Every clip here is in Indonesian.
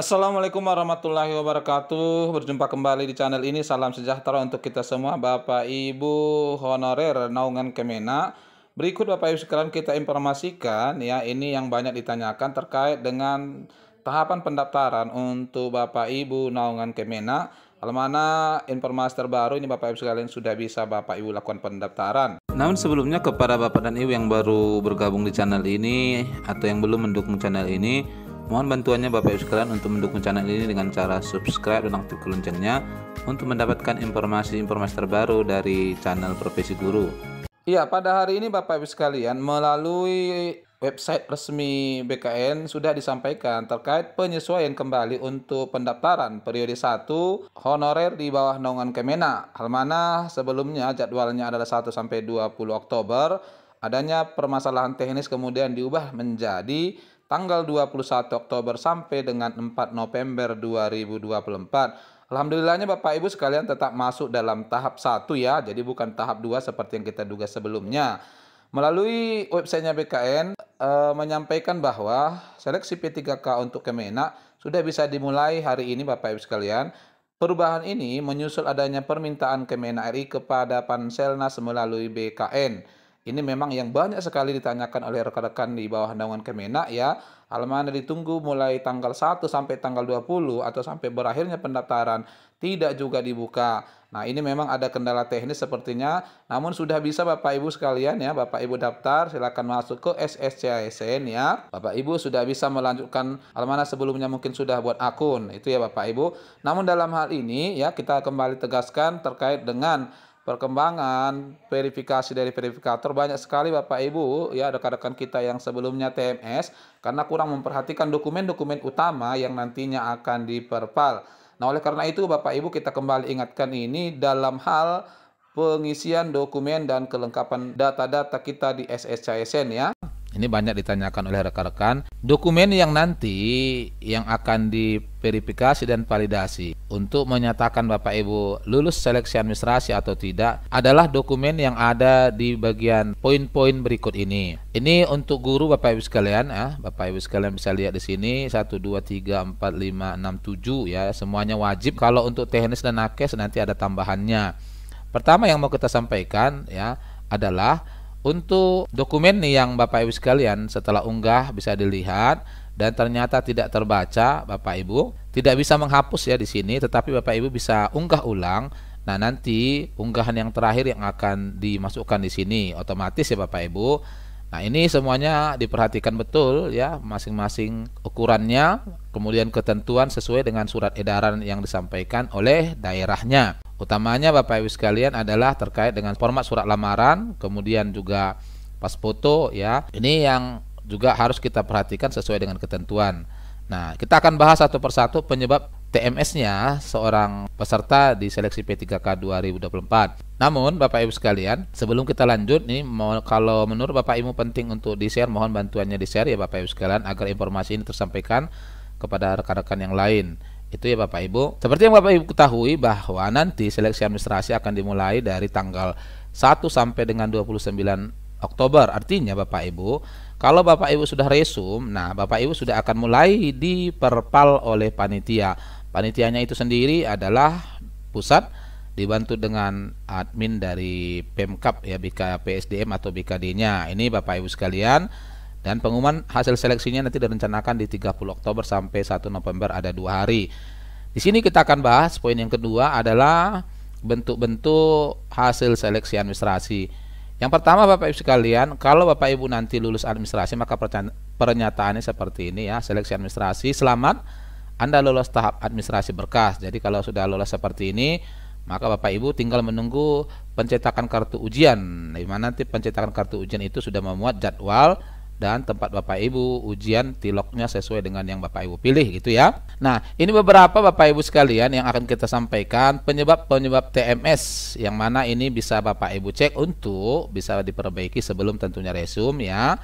Assalamualaikum warahmatullahi wabarakatuh. Berjumpa kembali di channel ini. Salam sejahtera untuk kita semua, Bapak Ibu honorer naungan Kemenak. Berikut Bapak Ibu sekalian kita informasikan ya, ini yang banyak ditanyakan terkait dengan tahapan pendaftaran untuk Bapak Ibu naungan Kemenak. Mana informasi terbaru ini Bapak Ibu sekalian sudah bisa Bapak Ibu lakukan pendaftaran. Namun sebelumnya kepada Bapak dan Ibu yang baru bergabung di channel ini atau yang belum mendukung channel ini, mohon bantuannya Bapak Ibu sekalian untuk mendukung channel ini dengan cara subscribe dan aktifkan loncengnya untuk mendapatkan informasi-informasi terbaru dari channel Profesi Guru. Iya, pada hari ini Bapak Ibu sekalian melalui website resmi BKN sudah disampaikan terkait penyesuaian kembali untuk pendaftaran periode 1 honorer di bawah naungan Kemenak. Hal mana sebelumnya jadwalnya adalah 1 sampai 20 Oktober. Adanya permasalahan teknis kemudian diubah menjadi tanggal 21 Oktober sampai dengan 4 November 2024. Alhamdulillahnya Bapak Ibu sekalian tetap masuk dalam tahap 1 ya, jadi bukan tahap 2 seperti yang kita duga sebelumnya. Melalui websitenya BKN menyampaikan bahwa seleksi P3K untuk Kemenak sudah bisa dimulai hari ini Bapak Ibu sekalian. Perubahan ini menyusul adanya permintaan Kemenak RI kepada Panselnas melalui BKN. Ini memang yang banyak sekali ditanyakan oleh rekan-rekan di bawah naungan Kemenak ya. Hal mana ditunggu mulai tanggal 1 sampai tanggal 20 atau sampai berakhirnya pendaftaran tidak juga dibuka. Nah, ini memang ada kendala teknis sepertinya. Namun sudah bisa Bapak Ibu sekalian ya, Bapak Ibu daftar, silakan masuk ke SSCASN ya. Bapak Ibu sudah bisa melanjutkan hal mana sebelumnya mungkin sudah buat akun. Itu ya Bapak Ibu. Namun dalam hal ini ya kita kembali tegaskan terkait dengan perkembangan verifikasi dari verifikator. Banyak sekali Bapak Ibu ya rekan-rekan kita yang sebelumnya TMS karena kurang memperhatikan dokumen-dokumen utama yang nantinya akan diperpal. Nah, oleh karena itu Bapak Ibu kita kembali ingatkan ini dalam hal pengisian dokumen dan kelengkapan data-data kita di SSCASN ya. Ini banyak ditanyakan oleh rekan-rekan. Dokumen yang nanti yang akan diverifikasi dan validasi untuk menyatakan Bapak Ibu lulus seleksi administrasi atau tidak adalah dokumen yang ada di bagian poin-poin berikut ini. Ini untuk guru Bapak Ibu sekalian ya. Bapak Ibu sekalian bisa lihat di sini 1 2 3 4 5 6 7 ya, semuanya wajib. Kalau untuk teknis dan nakes nanti ada tambahannya. Pertama yang mau kita sampaikan ya adalah untuk dokumen nih yang Bapak Ibu sekalian setelah unggah bisa dilihat dan ternyata tidak terbaca, Bapak Ibu tidak bisa menghapus ya di sini, tetapi Bapak Ibu bisa unggah ulang. Nah, nanti unggahan yang terakhir yang akan dimasukkan di sini otomatis ya Bapak Ibu. Nah, ini semuanya diperhatikan betul ya, masing-masing ukurannya, kemudian ketentuan sesuai dengan surat edaran yang disampaikan oleh daerahnya. Utamanya Bapak Ibu sekalian adalah terkait dengan format surat lamaran, kemudian juga pas foto ya. Ini yang juga harus kita perhatikan sesuai dengan ketentuan. Nah, kita akan bahas satu persatu penyebab TMS-nya seorang peserta di seleksi P3K 2024. Namun Bapak Ibu sekalian, sebelum kita lanjut nih, kalau menurut Bapak Ibu penting untuk di-share, mohon bantuannya di-share ya Bapak Ibu sekalian agar informasi ini tersampaikan kepada rekan-rekan yang lain. Itu ya Bapak Ibu. Seperti yang Bapak Ibu ketahui bahwa nanti seleksi administrasi akan dimulai dari tanggal 1 sampai dengan 29 Oktober. Artinya Bapak Ibu, kalau Bapak Ibu sudah resum, nah Bapak Ibu sudah akan mulai diperpal oleh panitia. Panitianya itu sendiri adalah pusat dibantu dengan admin dari Pemkap ya, BKPSDM atau BKD-nya. Ini Bapak Ibu sekalian. Dan pengumuman hasil seleksinya nanti direncanakan di 30 Oktober sampai 1 November, ada 2 hari. Di sini kita akan bahas poin yang kedua adalah bentuk-bentuk hasil seleksi administrasi. Yang pertama Bapak Ibu sekalian, kalau Bapak Ibu nanti lulus administrasi maka pernyataannya seperti ini ya, seleksi administrasi, selamat Anda lolos tahap administrasi berkas. Jadi kalau sudah lolos seperti ini, maka Bapak Ibu tinggal menunggu pencetakan kartu ujian. Di mana nanti pencetakan kartu ujian itu sudah memuat jadwal dan tempat Bapak Ibu ujian tiloknya sesuai dengan yang Bapak Ibu pilih gitu ya. Nah, ini beberapa Bapak Ibu sekalian yang akan kita sampaikan penyebab-penyebab TMS yang mana ini bisa Bapak Ibu cek untuk bisa diperbaiki sebelum tentunya resum ya.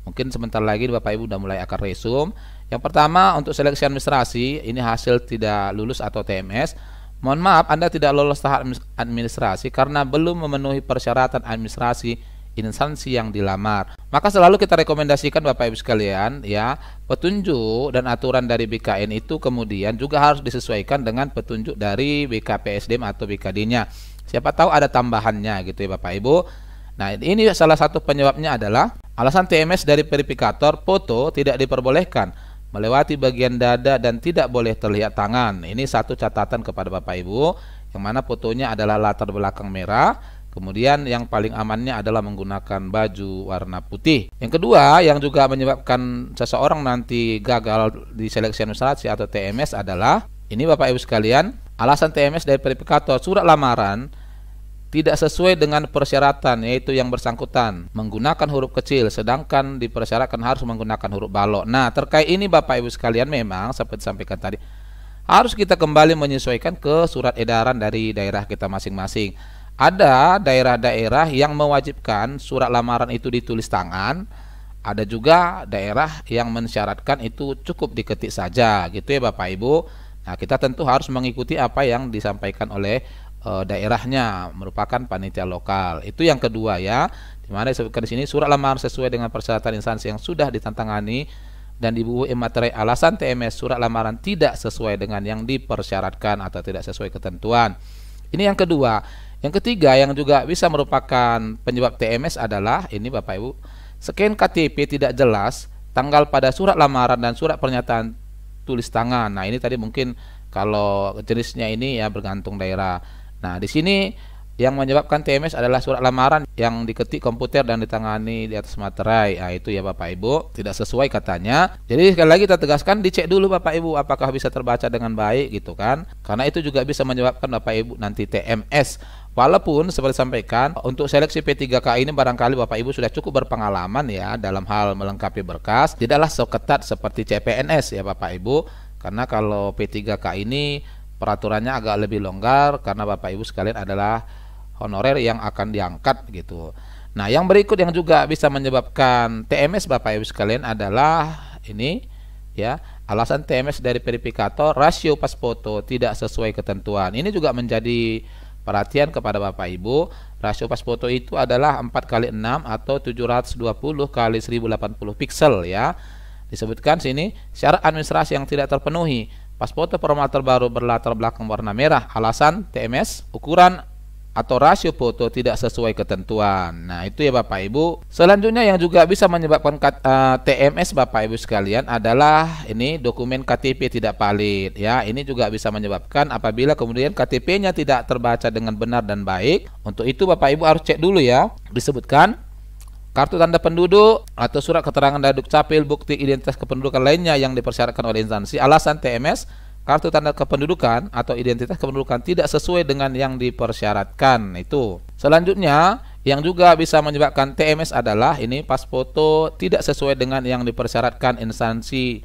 Mungkin sebentar lagi Bapak Ibu udah mulai akan resum. Yang pertama untuk seleksi administrasi, ini hasil tidak lulus atau TMS. Mohon maaf Anda tidak lolos tahap administrasi karena belum memenuhi persyaratan administrasi instansi yang dilamar. Maka selalu kita rekomendasikan Bapak Ibu sekalian ya, petunjuk dan aturan dari BKN itu kemudian juga harus disesuaikan dengan petunjuk dari BKPSDM atau BKD-nya. Siapa tahu ada tambahannya gitu ya Bapak Ibu. Nah, ini salah satu penyebabnya adalah alasan TMS dari verifikator foto tidak diperbolehkan melewati bagian dada dan tidak boleh terlihat tangan. Ini satu catatan kepada Bapak Ibu, yang mana fotonya adalah latar belakang merah, kemudian yang paling amannya adalah menggunakan baju warna putih. Yang kedua yang juga menyebabkan seseorang nanti gagal di seleksi administrasi atau TMS adalah ini Bapak Ibu sekalian, alasan TMS dari verifikator surat lamaran tidak sesuai dengan persyaratan, yaitu yang bersangkutan menggunakan huruf kecil, sedangkan dipersyaratkan harus menggunakan huruf balok. Nah, terkait ini Bapak Ibu sekalian memang seperti disampaikan tadi, harus kita kembali menyesuaikan ke surat edaran dari daerah kita masing-masing. Ada daerah-daerah yang mewajibkan surat lamaran itu ditulis tangan, ada juga daerah yang mensyaratkan itu cukup diketik saja, gitu ya Bapak Ibu. Nah, kita tentu harus mengikuti apa yang disampaikan oleh daerahnya, merupakan panitia lokal. Itu yang kedua ya, dimana disebutkan di sini surat lamaran sesuai dengan persyaratan instansi yang sudah ditantangani dan dibubuhi materai alasan TMS surat lamaran tidak sesuai dengan yang dipersyaratkan atau tidak sesuai ketentuan. Ini yang kedua. Yang ketiga yang juga bisa merupakan penyebab TMS adalah ini Bapak Ibu, scan KTP tidak jelas, tanggal pada surat lamaran dan surat pernyataan tulis tangan. Nah, ini tadi mungkin kalau jenisnya ini ya bergantung daerah. Nah, di sini yang menyebabkan TMS adalah surat lamaran yang diketik komputer dan ditangani di atas materai. Nah, itu ya Bapak Ibu, tidak sesuai katanya. Jadi sekali lagi kita tegaskan, dicek dulu Bapak Ibu apakah bisa terbaca dengan baik gitu kan. Karena itu juga bisa menyebabkan Bapak Ibu nanti TMS. Walaupun seperti sampaikan, untuk seleksi P3K ini barangkali Bapak Ibu sudah cukup berpengalaman ya dalam hal melengkapi berkas. Tidaklah seketat seperti CPNS ya Bapak Ibu. Karena kalau P3K ini peraturannya agak lebih longgar karena Bapak Ibu sekalian adalah honorer yang akan diangkat gitu. Nah, yang berikut yang juga bisa menyebabkan TMS Bapak Ibu sekalian adalah ini ya, alasan TMS dari verifikator rasio pas foto tidak sesuai ketentuan. Ini juga menjadi perhatian kepada Bapak Ibu. Rasio pas foto itu adalah 4x6 atau 720 x 1080 piksel ya. Disebutkan sini syarat administrasi yang tidak terpenuhi. Pas foto format terbaru berlatar belakang warna merah. Alasan TMS ukuran atau rasio foto tidak sesuai ketentuan. Nah, itu ya Bapak Ibu. Selanjutnya yang juga bisa menyebabkan TMS Bapak Ibu sekalian adalah ini dokumen KTP tidak valid ya. Ini juga bisa menyebabkan apabila kemudian KTP-nya tidak terbaca dengan benar dan baik. Untuk itu Bapak Ibu harus cek dulu ya. Disebutkan kartu tanda penduduk atau surat keterangan dari Dukcapil, bukti identitas kependudukan lainnya yang dipersyaratkan oleh instansi. Alasan TMS, kartu tanda kependudukan atau identitas kependudukan tidak sesuai dengan yang dipersyaratkan. Itu. Selanjutnya, yang juga bisa menyebabkan TMS adalah ini pas foto tidak sesuai dengan yang dipersyaratkan instansi.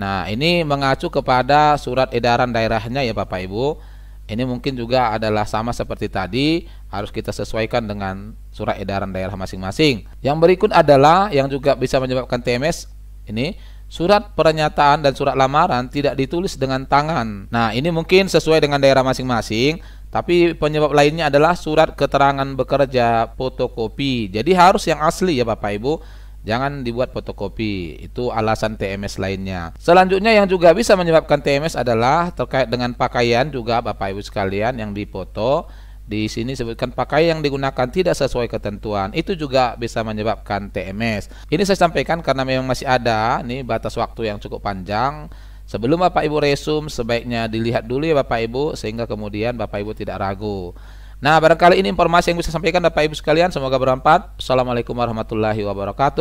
Nah, ini mengacu kepada surat edaran daerahnya ya Bapak Ibu. Ini mungkin juga adalah sama seperti tadi, harus kita sesuaikan dengan surat edaran daerah masing-masing. Yang berikut adalah yang juga bisa menyebabkan TMS, ini surat pernyataan dan surat lamaran tidak ditulis dengan tangan. Nah, ini mungkin sesuai dengan daerah masing-masing, tapi penyebab lainnya adalah surat keterangan bekerja fotokopi. Jadi harus yang asli ya Bapak Ibu. Jangan dibuat fotokopi. Itu alasan TMS lainnya. Selanjutnya yang juga bisa menyebabkan TMS adalah terkait dengan pakaian juga Bapak Ibu sekalian yang dipoto. Di sini sebutkan pakaian yang digunakan tidak sesuai ketentuan. Itu juga bisa menyebabkan TMS. Ini saya sampaikan karena memang masih ada nih batas waktu yang cukup panjang. Sebelum Bapak Ibu resum sebaiknya dilihat dulu ya Bapak Ibu sehingga kemudian Bapak Ibu tidak ragu. Nah, barangkali ini informasi yang bisa sampaikan Bapak Ibu sekalian, semoga bermanfaat. Assalamualaikum warahmatullahi wabarakatuh.